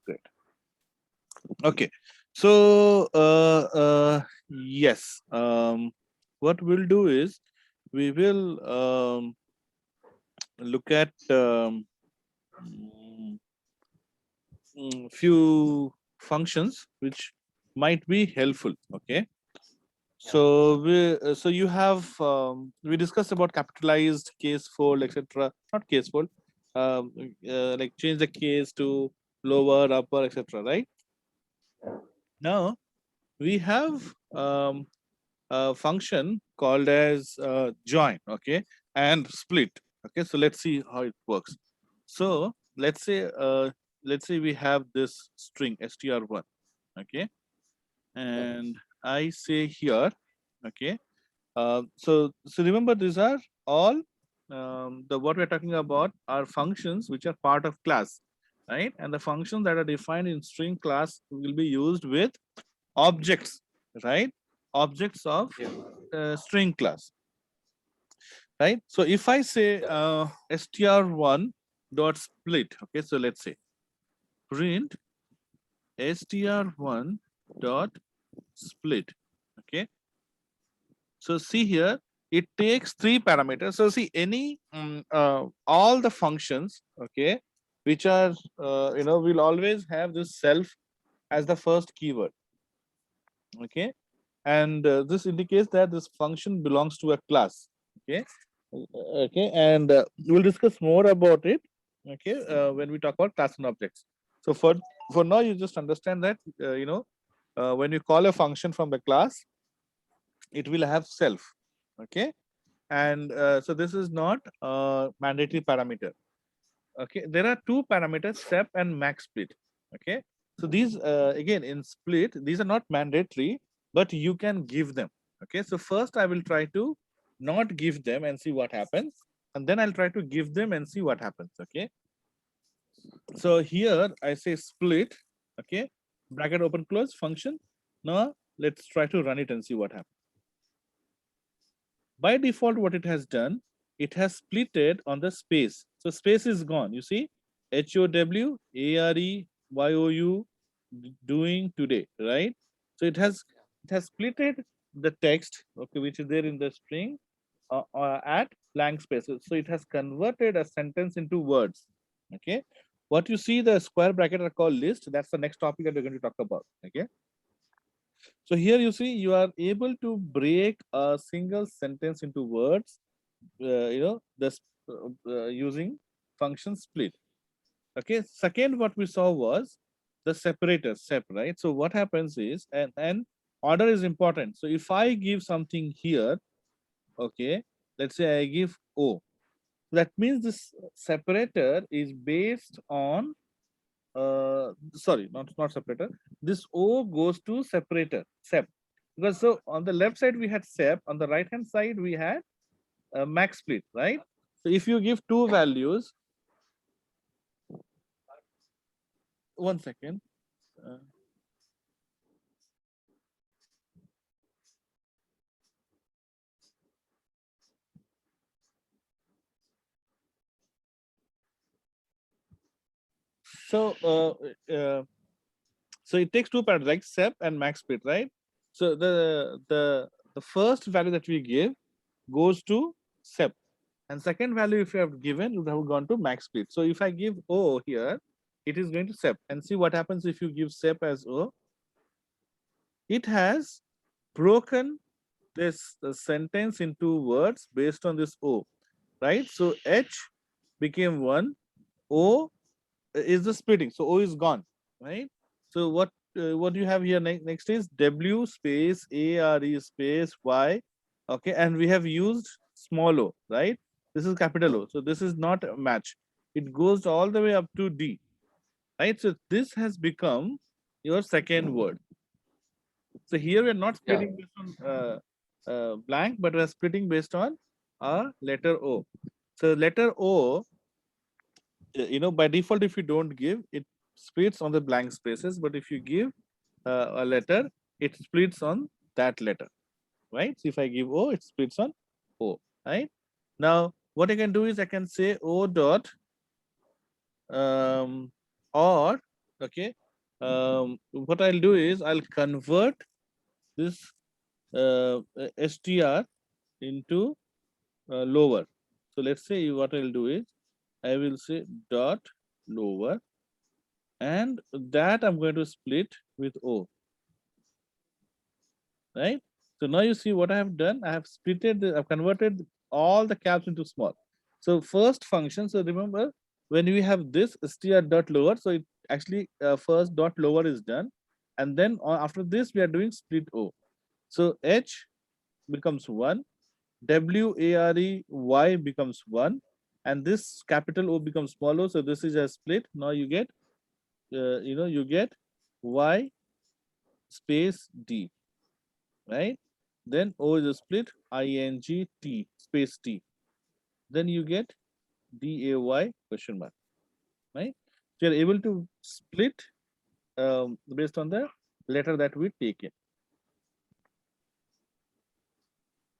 great. Okay, so yes, what we'll do is we will look at mm, few functions which might be helpful. Okay, so so you have we discussed about capitalized, case fold, etc. Not case fold, um, like change the case to lower, upper, etc. Right now we have a function called as join, okay, and split. Okay, so let's see how it works. So let's say we have this string str1, okay, and I say here, okay, so remember these are all the what we're talking about are functions which are part of class, right? And the functions that are defined in string class will be used with objects, right? Objects of string class, right? So if I say str1 dot split, okay, so let's say print str1 dot split, okay. So see here, it takes three parameters. So see any all the functions, okay, which are will always have this self as the first keyword, okay, and this indicates that this function belongs to a class, okay. Okay, and we'll discuss more about it, okay, when we talk about class and objects. So for now you just understand that when you call a function from the class, it will have self, okay, and so this is not a mandatory parameter, okay. There are two parameters, sep and max split, okay. So these again in split, these are not mandatory, but you can give them, okay. So first I will try to not give them and see what happens, and then I'll try to give them and see what happens, okay. So here I say split, okay, bracket open close function. Now let's try to run it and see what happens. By default, what it has done, it has splitted on the space. So space is gone. You see, HOWAREYOU doing today, right? So it has splitted the text, okay, which is there in the string at blank spaces. So it has converted a sentence into words. Okay. What you see the square bracket are called list. That's the next topic that we're going to talk about. Okay. So here you see you are able to break a single sentence into words, this using function split. Okay. Second, what we saw was the separator sep, right? So what happens is, and order is important. So if I give something here, okay, let's say I give O, that means this separator is based on sorry, not separator. This O goes to separator, sep. Because so on the left side we had sep, on the right hand side we had max split, right? So if you give two values, one second. Uh, so so it takes two parameters like sep and max split, right? So the first value that we give goes to sep, and second value if you have given would have gone to max split. So if I give O here, it is going to sep, and see what happens if you give sep as O. It has broken this sentence into words based on this O, right? So H became one, O is the splitting, so O is gone, right? So what you have here next is W space ARE space Y, okay, and we have used small o, right? This is capital O, so this is not a match. It goes all the way up to D, right? So this has become your second word. So here we are not Yeah. splitting based on blank, but we are splitting based on a letter O. So letter O, by default, if you don't give, it splits on the blank spaces. But if you give a letter, it splits on that letter, right? So if I give O, it splits on O, right? Now, what I can do is I can say O dot or Okay. What I'll do is I'll convert this str into lower. So let's say what I'll do is I will say dot lower, and that I'm going to split with O, right? So now you see what I have done. I have splitted, I've converted all the caps into small. So first function, so remember when we have this str dot lower, so it actually first dot lower is done. And then after this, we are doing split O. So H becomes 1, WAREY becomes 1, and this capital O becomes small o. So this is a split. Now you get, you get Y space D, right? Then O is a split, ING space T. Then you get DAY question mark, right? So you're able to split based on the letter that we take in.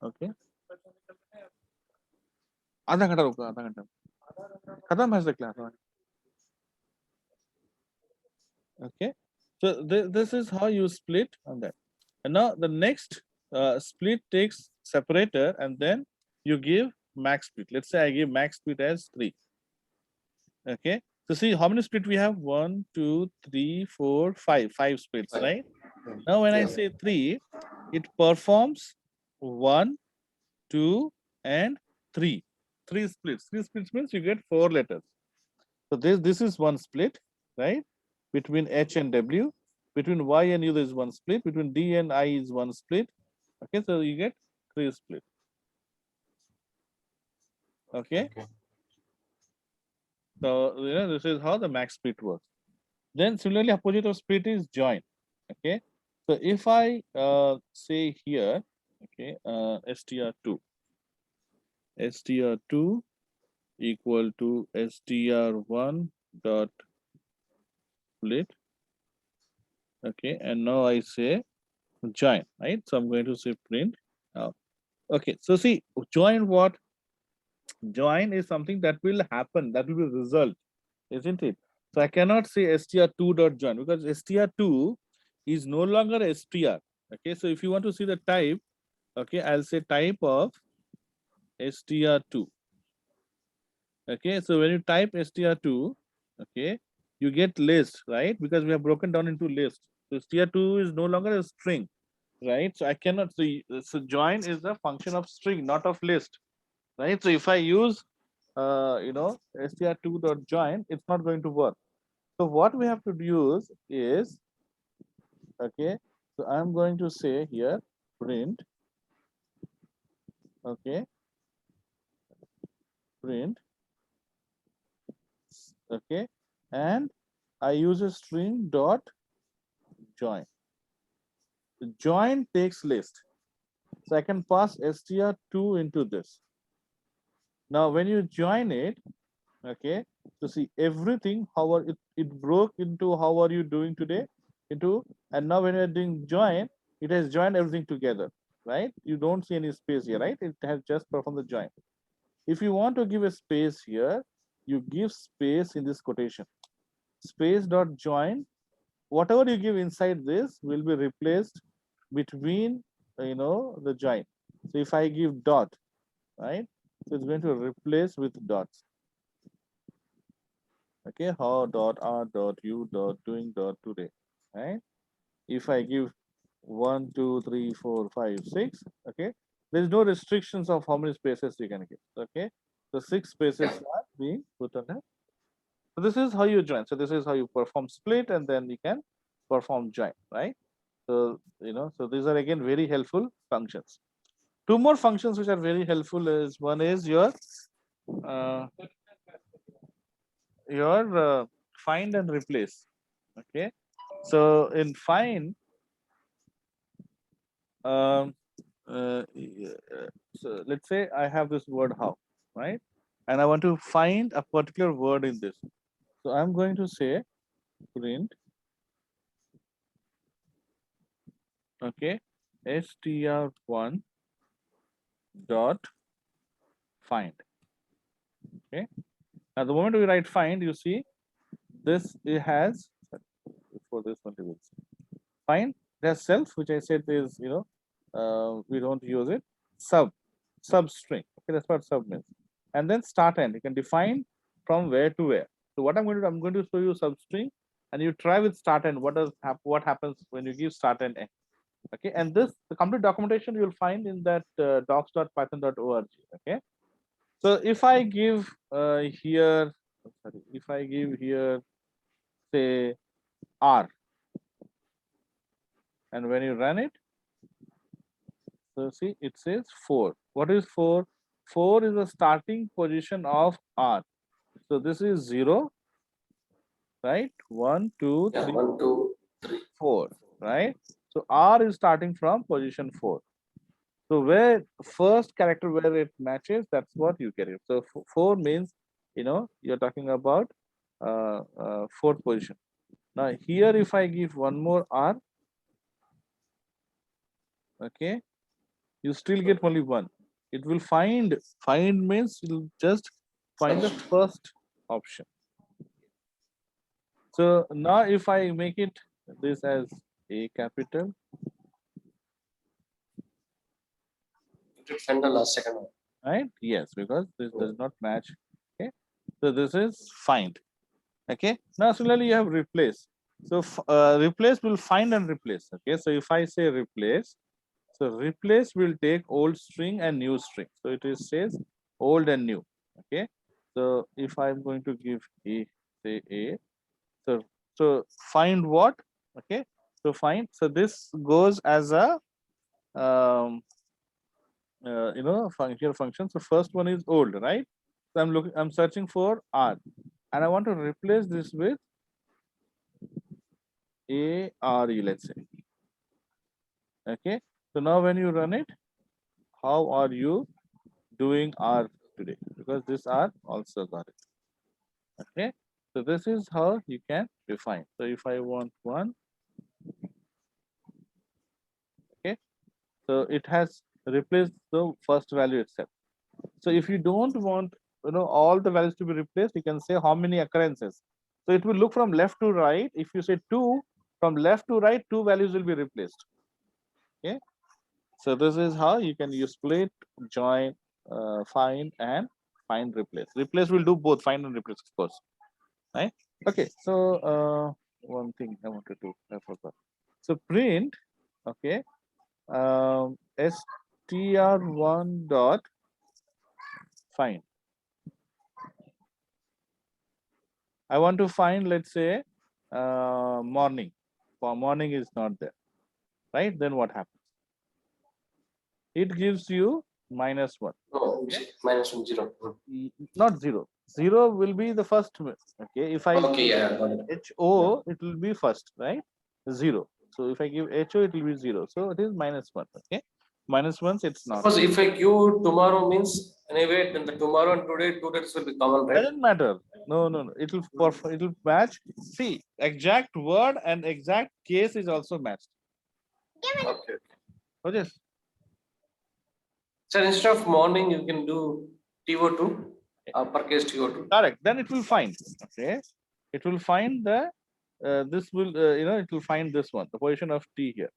Okay. आधा घंटा रुका, आधा घंटा खत्म है इसका class. Okay. So this is how you split on that. And now the next split takes separator, and then you give max split. Let's say I give max split as 3. Okay. So see how many split we have? 1, 2, 3, 4, 5. 5 splits, right? Now when I say 3, it performs 1, 2, and 3. 3 splits. 3 splits means you get 4 letters. So this is one split, right? Between H and W. Between Y and U, there is one split. Between D and I is one split. Okay, so you get 3 split. Okay. So this is how the max split works. Then similarly, opposite of split is join. Okay. So if I say here, okay, str2, str2 equal to str1 dot split. Okay, and now I say join, right? So I'm going to say print out. Okay, so see, join what? Join is something that will happen, that will be result, isn't it? So I cannot say str2 dot join because str2 is no longer str. Okay, so if you want to see the type, okay, I'll say type of str2. Okay, so when you type str2, okay, you get list, right? Because we have broken down into list. So str2 is no longer a string, right? So I cannot see. So join is a function of string, not of list, right? So if I use, str2 dot join, it's not going to work. So what we have to use is, okay, so I'm going to say here print, okay, print, okay, and I use a string dot join. The join takes list. So I can pass str2 into this. Now when you join it, okay, so see everything, how are it broke into how are you doing today into, and now when you're doing join, it has joined everything together, right? You don't see any space here, right? It has just performed the join. If you want to give a space here, you give space in this quotation, space dot join. Whatever you give inside this will be replaced between the join. So if I give dot, right, so it's going to replace with dots. Okay, how dot r dot u dot doing dot today, right? If I give 1, 2, 3, 4, 5, 6, okay, there's no restrictions of how many spaces you can give. Okay, so 6 spaces are being put on there. So this is how you join. So this is how you perform split, and then you can perform join, right? So so these are again very helpful functions. Two more functions which are very helpful is, one is uh, your find and replace. Okay, so in find, um, so let's say I have this word how, right, and I want to find a particular word in this. So I'm going to say print, okay, str1 dot find. Okay, now the moment we write find, you see this it has for this one table. Fine. There's self, which I said is, we don't use it. Substring. Okay, that's what sub means. And then start end. You can define from where to where. So what I'm going to show you substring, and you try with start end. What happens when you give start and end? Okay, and the complete documentation you'll find in that docs.python.org. Okay, so if I give here, sorry, if I give here, say R, and when you run it, so see, it says 4. What is 4? 4 is the starting position of R. So this is 0, right? 1, 2, 3, 1, 2, 3, 4, right? So R is starting from position 4. So where first character where it matches, that's what you get it. So 4 means, you're talking about fourth position. Now here, if I give one more R, okay, you still get only 1. It will find means it will just find the first option. So now if I make it this as a capital, it will find the last second one. right? Yes, because this does not match. Okay, so this is find. Okay, now similarly you have replace. So replace will find and replace. Okay, so if I say replace, so replace will take old string and new string. So it is says old and new. Okay, so if I'm going to give a, say a, so find what? Okay, so find. So this goes as a function. So first one is old, right? So I'm searching for R, and I want to replace this with ARE, let's say. Okay, so now when you run it, how are you doing R today? Because this R also got it. Okay, so this is how you can define. So if I want one, okay, so it has replaced the first value itself. So if you don't want all the values to be replaced, you can say how many occurrences. So it will look from left to right. If you say 2, from left to right, 2 values will be replaced. Okay, so this is how you can use split, join, find, and find replace. Replace will do both find and replace, of course. Right? Okay, so one thing I want to do, I forgot. So print, okay, str1 dot find. I want to find, let's say, morning. For morning is not there, right? Then what happens? It gives you -1. No, okay. -1, 0. Not 0. 0 will be the first. Okay, if I Okay, yeah, got it. HO, it will be first, right? 0. So if I give HO, it will be 0. So it is -1. Okay, -1, it's not. Suppose if I give tomorrow means anyway, then the tomorrow and today, 2 days will be common, right? Doesn't matter. No. It will match. See, exact word and exact case is also matched. Okay. So yes. So instead of morning, you can do TO2, uppercase TO2. Correct. Then it will find. Okay, it will find the this will it will find this one, the position of T here.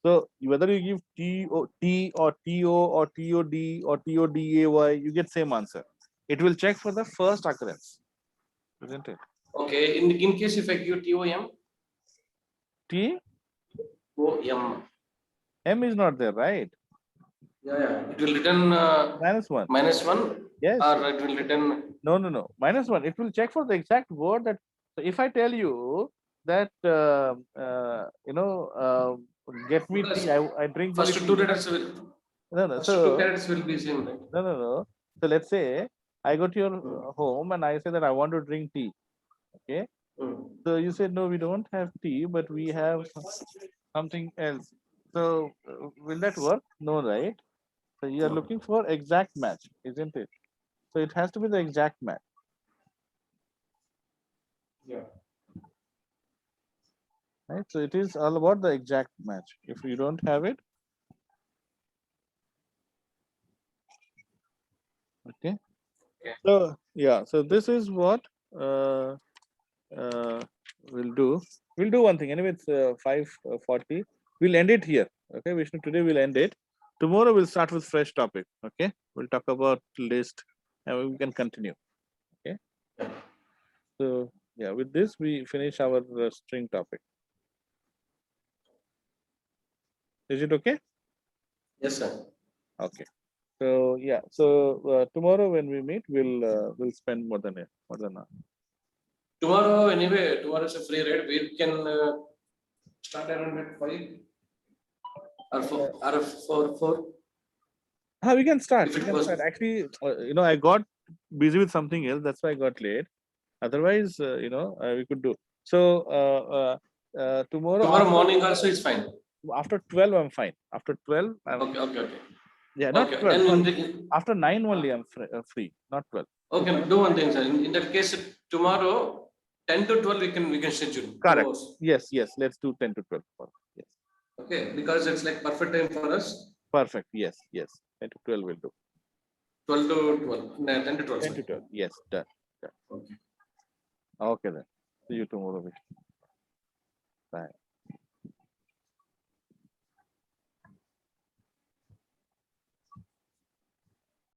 So whether you give T or T or TO or TOD or TODAY, you get same answer. It will check for the first occurrence, isn't it? Okay. In case if I give TOM, T OM. M is not there, right? Yeah. It will return -1. -1. Yes. Or it will return. No. -1. It will check for the exact word that. So if I tell you that get me Because tea, I drink only first tea. 2 letters will. No. First 2 characters will be same, right? No. So let's say I go to your home and I say that I want to drink tea. Okay. So you said no, we don't have tea, but we have something else. So will that work? No, right? So you are looking for exact match, isn't it? So it has to be the exact match. Yeah. Right? So it is all about the exact match. If you don't have it, okay. So yeah, so this is what uh, we'll do, we'll do one thing. Anyway, it's 5:40. We'll end it here. Okay, Vishnu, today we'll end it. Tomorrow we'll start with fresh topic. Okay, we'll talk about list and we can continue. Okay. So yeah, with this we finish our string topic. Is it okay? Yes, sir. Okay. So yeah. So tomorrow when we meet, we'll spend more than an hour. Tomorrow, anyway, tomorrow is a free ride. We can start around at 5 or 4. We can start. If We it can was start. Actually, I got busy with something else. That's why I got late. Otherwise, we could do. So tomorrow tomorrow morning also, it's fine. after 12, I'm fine. After 12, I'm Okay, okay, okay. yeah, not Okay, 12. then Sorry. After 9 only, I'm free. Not 12. okay, do one thing, sir. In that case, tomorrow 10 to 12 we can schedule 2 Correct. hours. Yes, yes. Let's do 10 to 12. Yes. Okay, because it's like perfect time for us. Perfect. Yes, yes. 10 to 12 will do. 12 to 12. No, 10 to 12. 10 to 12. Yes, done. Okay. Okay then. See you tomorrow. Bye.